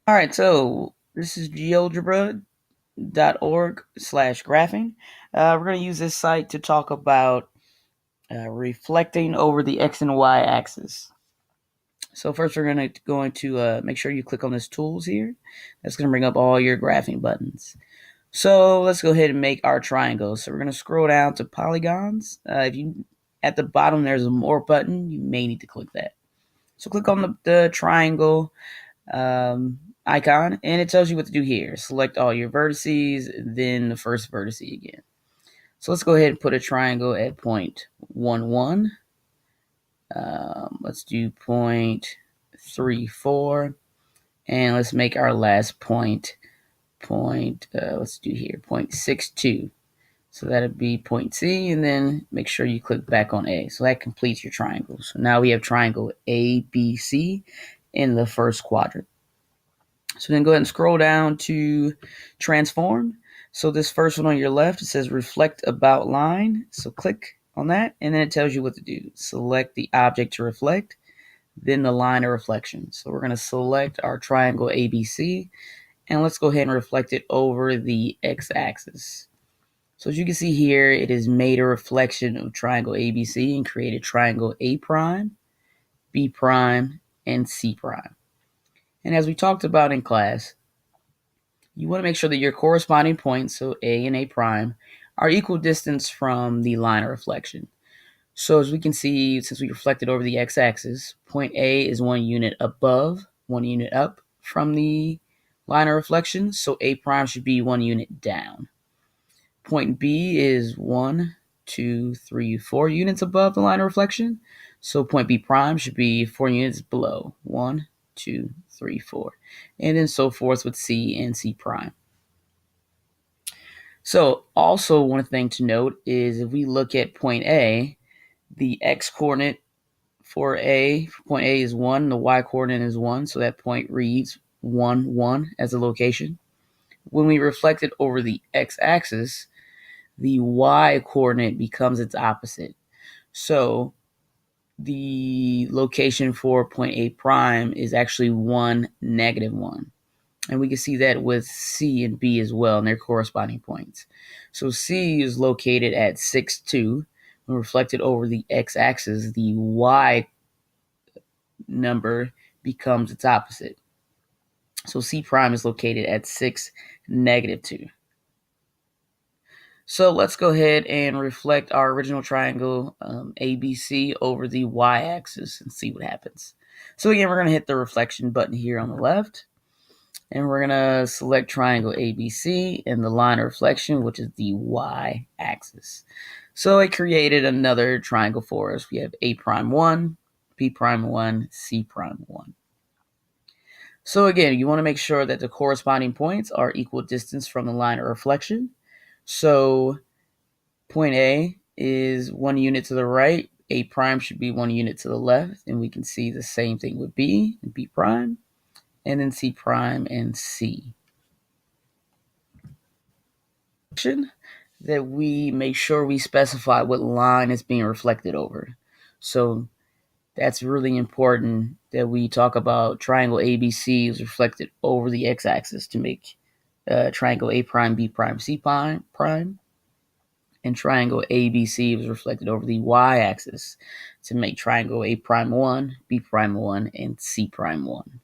All right, so this is geogebra.org/graphing. We're going to use this site to talk about reflecting over the X and Y axis. So first we're going to make sure you click on this tools here. That's going to bring up all your graphing buttons. So let's go ahead and make our triangle. So we're going to scroll down to polygons. If you at the bottom there's a more button, you may need to click that. So click on the triangle icon, and it tells you what to do here. Select all your vertices, then the first vertex again. So let's go ahead and put a triangle at point 1, 1. Let's do point 3, 4. And let's make our last point, let's do here, point 6, 2. So that'd be point C, and then make sure you click back on A. So that completes your triangle. So now we have triangle ABC in the first quadrant. So then go ahead and scroll down to transform. So this first one on your left, it says reflect about line. So click on that, and then it tells you what to do. Select the object to reflect, then the line of reflection. So we're going to select our triangle ABC, and let's go ahead and reflect it over the x-axis. So as you can see here, it has made a reflection of triangle ABC and created triangle A prime, B prime, and C prime. And as we talked about in class, you want to make sure that your corresponding points, so A and A prime, are equal distance from the line of reflection. So as we can see, since we reflected over the x-axis, point A is 1 unit above, 1 unit up from the line of reflection, so A prime should be 1 unit down. Point B is 1, 2, 3, 4 units above the line of reflection, so point B prime should be 4 units below, 1, 2, 3, 4, and then so forth with C and C prime. So also one thing to note is if we look at point A, the x coordinate for point A is 1, the y coordinate is 1, so that point reads 1, 1 as a location. When we reflect it over the x-axis, the y coordinate becomes its opposite. So the location for point A prime is actually 1, negative 1. And we can see that with C and B as well in their corresponding points. So C is located at 6, 2. When reflected over the x-axis, the y number becomes its opposite. So C prime is located at 6, negative 2. So let's go ahead and reflect our original triangle ABC over the y-axis and see what happens. So again, we're going to hit the reflection button here on the left. And we're going to select triangle ABC and the line of reflection, which is the y-axis. So it created another triangle for us. We have A prime 1, B prime 1, C prime 1. So again, you want to make sure that the corresponding points are equal distance from the line of reflection. So point A is 1 unit to the right. A prime should be 1 unit to the left. And we can see the same thing with B and B prime. And then C prime and C. That we make sure we specify what line is being reflected over. So that's really important that we talk about triangle ABC is reflected over the x-axis to make triangle A prime, B prime, C prime, and triangle ABC was reflected over the y-axis to make triangle A prime 1, B prime 1, and C prime 1.